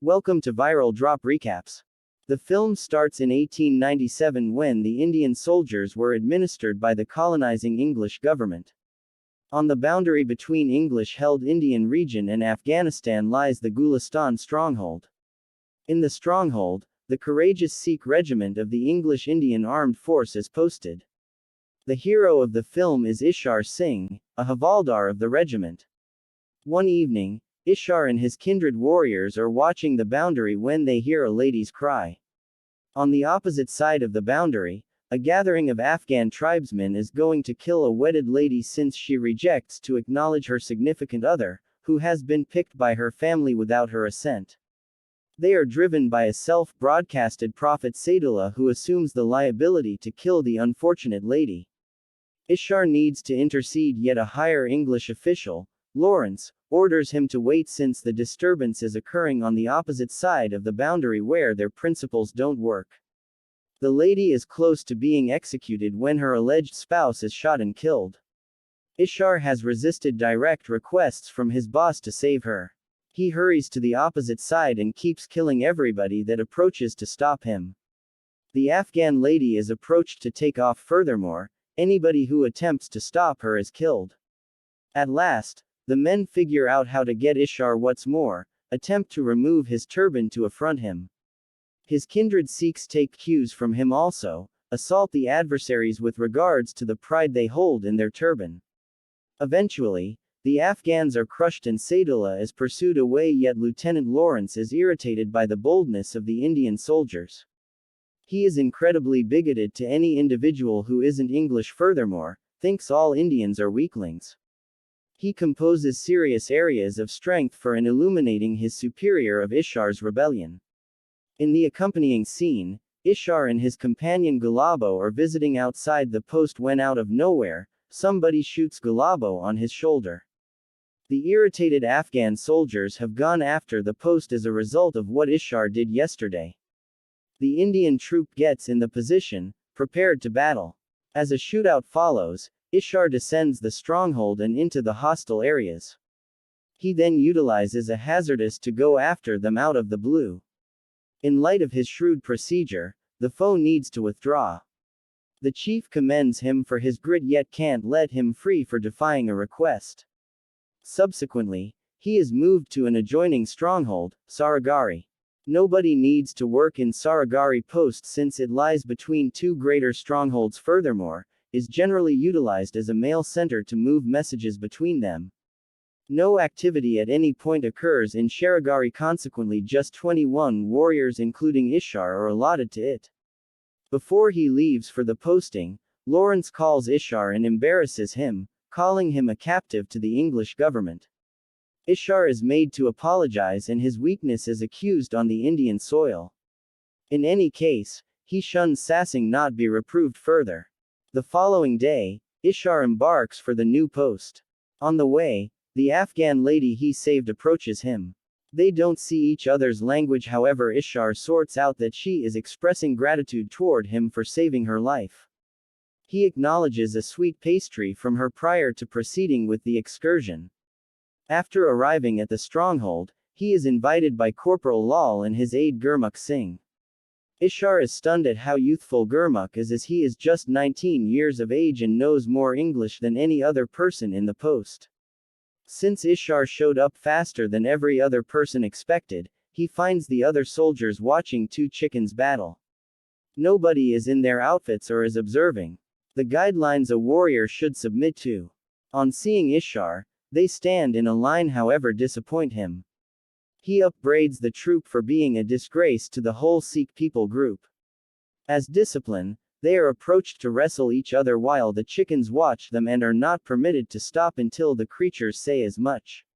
Welcome to Viral Drop Recaps. The film starts in 1897 when the Indian soldiers were administered by the colonizing English government. On the boundary between English-held Indian region and Afghanistan lies the Gulistan stronghold. In the stronghold, the courageous Sikh regiment of the English Indian Armed Force is posted. The hero of the film is Ishar Singh, a havaldar of the regiment. One evening, Ishar and his kindred warriors are watching the boundary when they hear a lady's cry. On the opposite side of the boundary, a gathering of Afghan tribesmen is going to kill a wedded lady since she rejects to acknowledge her significant other, who has been picked by her family without her assent. They are driven by a self-broadcasted prophet Saidullah who assumes the liability to kill the unfortunate lady. Ishar needs to intercede, yet a higher English official, Lawrence, orders him to wait since the disturbance is occurring on the opposite side of the boundary where their principles don't work. The lady is close to being executed when her alleged spouse is shot and killed. Ishar has resisted direct requests from his boss to save her. He hurries to the opposite side and keeps killing everybody that approaches to stop him. The Afghan lady is approached to take off. Furthermore, anybody who attempts to stop her is killed. At last, the men figure out how to get Ishar. What's more, attempt to remove his turban to affront him. His kindred Sikhs take cues from him also, assault the adversaries with regards to the pride they hold in their turban. Eventually, the Afghans are crushed and Saidullah is pursued away, yet Lieutenant Lawrence is irritated by the boldness of the Indian soldiers. He is incredibly bigoted to any individual who isn't English. Furthermore, thinks all Indians are weaklings. He composes serious areas of strength for illuminating his superior of Ishar's rebellion. In the accompanying scene, Ishar and his companion Gulabo are visiting outside the post when out of nowhere, somebody shoots Gulabo on his shoulder. The irritated Afghan soldiers have gone after the post as a result of what Ishar did yesterday. The Indian troop gets in the position, prepared to battle. As a shootout follows, Ishar descends the stronghold and into the hostile areas. He then utilizes a hazardous to go after them out of the blue. In light of his shrewd procedure, the foe needs to withdraw. The chief commends him for his grit yet can't let him free for defying a request. Subsequently, he is moved to an adjoining stronghold, Saragarhi. Nobody needs to work in Saragarhi post since it lies between two greater strongholds. Furthermore, is generally utilized as a mail center to move messages between them. No activity at any point occurs in Saragarhi, consequently just 21 warriors including Ishar are allotted to it. Before he leaves for the posting, Lawrence calls Ishar and embarrasses him, calling him a captive to the English government. Ishar is made to apologize and his weakness is accused on the Indian soil. In any case, he shuns sassing not be reproved further. The following day, Ishar embarks for the new post. On the way, the Afghan lady he saved approaches him. They don't see each other's language, however Ishar sorts out that she is expressing gratitude toward him for saving her life. He acknowledges a sweet pastry from her prior to proceeding with the excursion. After arriving at the stronghold, he is invited by Corporal Lal and his aide Gurmukh Singh. Ishar is stunned at how youthful Gurmukh is, as he is just 19 years of age and knows more English than any other person in the post. Since Ishar showed up faster than every other person expected, he finds the other soldiers watching two chickens battle. Nobody is in their outfits or is observing the guidelines a warrior should submit to. On seeing Ishar, they stand in a line, however disappoint him. He upbraids the troop for being a disgrace to the whole Sikh people group. As discipline, they are approached to wrestle each other while the chickens watch them and are not permitted to stop until the creatures say as much.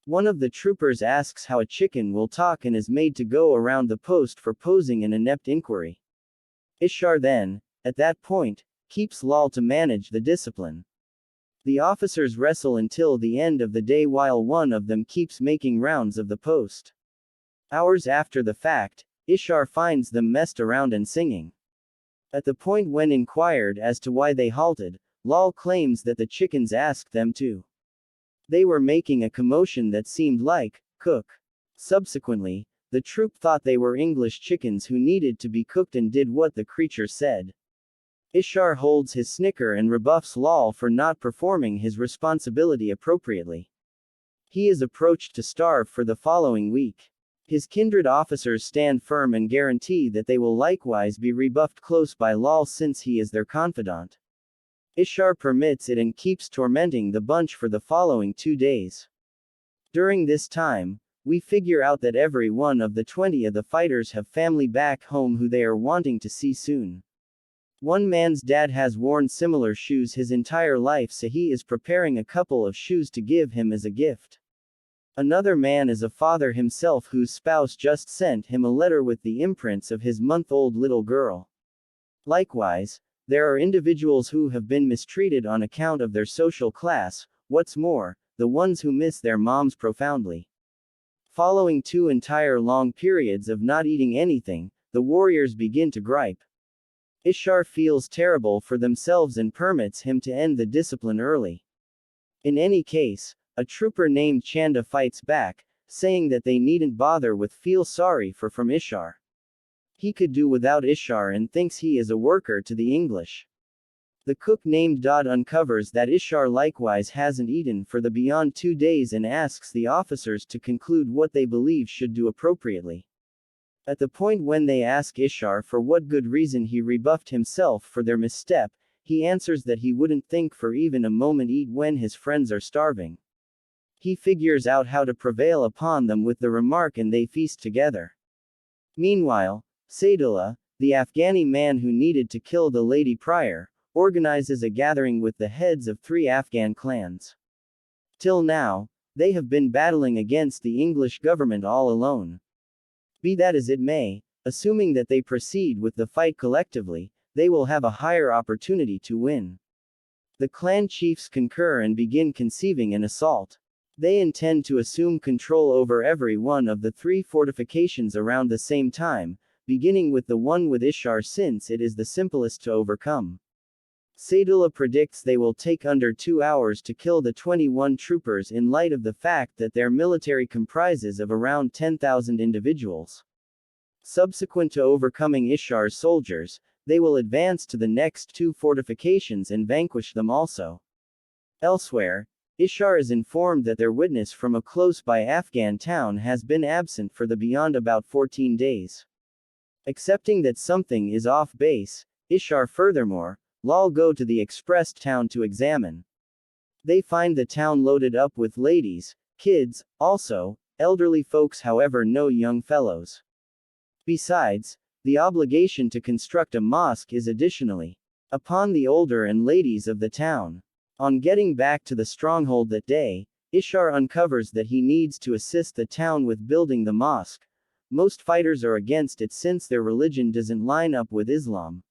One of the troopers asks how a chicken will talk and is made to go around the post for posing an inept inquiry. Ishar then, at that point, keeps Lal to manage the discipline. The officers wrestle until the end of the day while one of them keeps making rounds of the post. Hours after the fact, Ishar finds them messed around and singing. At the point when inquired as to why they halted, Lal claims that the chickens asked them to. They were making a commotion that seemed like, cook. Subsequently, The troop thought they were English chickens who needed to be cooked and did what the creature said. Ishar holds his snicker and rebuffs Lal for not performing his responsibility appropriately. He is approached to starve for the following week. His kindred officers stand firm and guarantee that they will likewise be rebuffed close by Lal since he is their confidant. Ishar permits it and keeps tormenting the bunch for the following 2 days. During this time, we figure out that every one of the 20 of the fighters have family back home who they are wanting to see soon. One man's dad has worn similar shoes his entire life, so he is preparing a couple of shoes to give him as a gift. Another man is a father himself whose spouse just sent him a letter with the imprints of his month-old little girl. Likewise, there are individuals who have been mistreated on account of their social class, what's more, the ones who miss their moms profoundly. Following 2 entire long periods of not eating anything, the warriors begin to gripe. Ishar feels terrible for themselves and permits him to end the discipline early. In any case, a trooper named Chanda fights back, saying that they needn't bother with feel sorry for from Ishar. He could do without Ishar and thinks he is a worker to the English. The cook named Dodd uncovers that Ishar likewise hasn't eaten for the beyond 2 days and asks the officers to conclude what they believe should do appropriately. At the point when they ask Ishar for what good reason he rebuffed himself for their misstep, he answers that he wouldn't think for even a moment eat when his friends are starving. He figures out how to prevail upon them with the remark and they feast together. Meanwhile, Saidullah, the Afghani man who needed to kill the lady prior, organizes a gathering with the heads of 3 Afghan clans. Till now, they have been battling against the English government all alone. Be that as it may, assuming that they proceed with the fight collectively, they will have a higher opportunity to win. The clan chiefs concur and begin conceiving an assault. They intend to assume control over every one of the 3 fortifications around the same time, beginning with the one with Ishar since it is the simplest to overcome. Saidullah predicts they will take under 2 hours to kill the 21 troopers in light of the fact that their military comprises of around 10,000 individuals. Subsequent to overcoming Ishar's soldiers, they will advance to the next 2 fortifications and vanquish them also. Elsewhere, Ishar is informed that their witness from a close-by Afghan town has been absent for the beyond about 14 days. Accepting that something is off base, Ishar furthermore, Lal go to the expressed town to examine. They find the town loaded up with ladies, kids, also, elderly folks, however no young fellows. Besides, the obligation to construct a mosque is additionally upon the older and ladies of the town. On getting back to the stronghold that day, Ishar uncovers that he needs to assist the town with building the mosque. Most fighters are against it since their religion doesn't line up with Islam.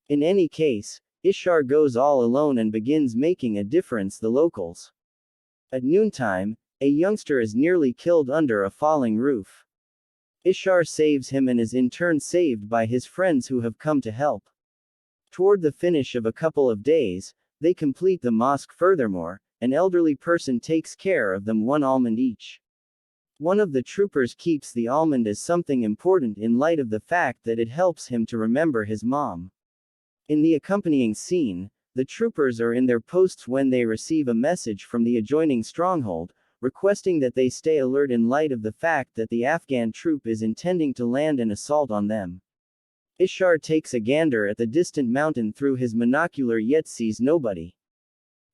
In any case, Ishar goes all alone and begins making a difference the locals. At noontime, a youngster is nearly killed under a falling roof. Ishar saves him and is in turn saved by his friends who have come to help. Toward the finish of a couple of days, they complete the mosque. Furthermore, an elderly person takes care of them 1 almond each. One of the troopers keeps the almond as something important in light of the fact that it helps him to remember his mom. In the accompanying scene, the troopers are in their posts when they receive a message from the adjoining stronghold, requesting that they stay alert in light of the fact that the Afghan troop is intending to land an assault on them. Ishar takes a gander at the distant mountain through his monocular yet sees nobody.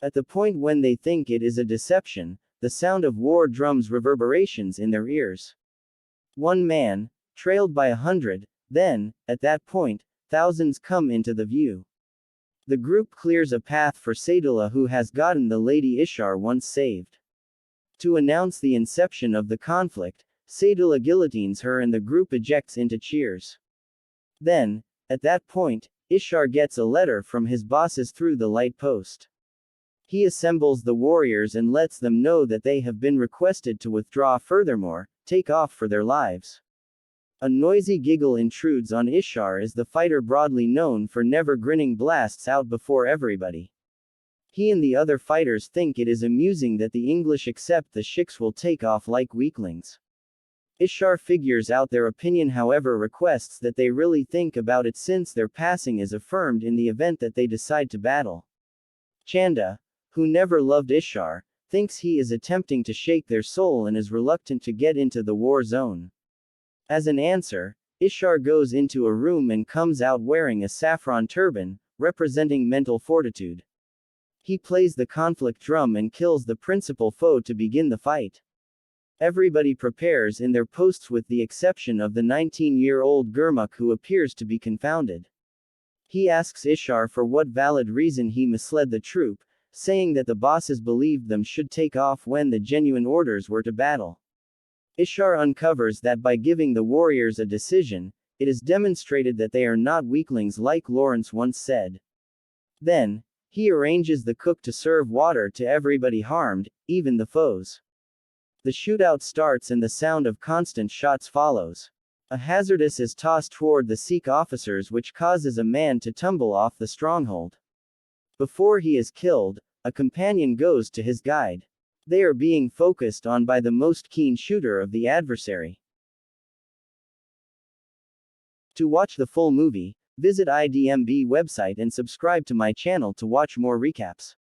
At the point when they think it is a deception, the sound of war drums reverberations in their ears. One man, trailed by 100, then, at that point, thousands come into the view. The group clears a path for Saidullah who has gotten the lady Ishar once saved. To announce the inception of the conflict, Saidullah guillotines her and the group ejects into cheers. Then, at that point, Ishar gets a letter from his bosses through the light post. He assembles the warriors and lets them know that they have been requested to withdraw, furthermore, take off for their lives. A noisy giggle intrudes on Ishar as the fighter broadly known for never grinning blasts out before everybody. He and the other fighters think it is amusing that the English accept the Sikhs will take off like weaklings. Ishar figures out their opinion, however requests that they really think about it since their passing is affirmed in the event that they decide to battle. Chanda, who never loved Ishar, thinks he is attempting to shake their soul and is reluctant to get into the war zone. As an answer, Ishar goes into a room and comes out wearing a saffron turban, representing mental fortitude. He plays the conflict drum and kills the principal foe to begin the fight. Everybody prepares in their posts with the exception of the 19-year-old Gurmukh, who appears to be confounded. He asks Ishar for what valid reason he misled the troop, saying that the bosses believed them should take off when the genuine orders were to battle. Ishar uncovers that by giving the warriors a decision, it is demonstrated that they are not weaklings like Lawrence once said. Then, he arranges the cook to serve water to everybody harmed, even the foes. The shootout starts and the sound of constant shots follows. A hazardous is tossed toward the Sikh officers, which causes a man to tumble off the stronghold. Before he is killed, a companion goes to his guide. They are being focused on by the most keen shooter of the adversary. To watch the full movie, visit IDMB website and subscribe to my channel to watch more recaps.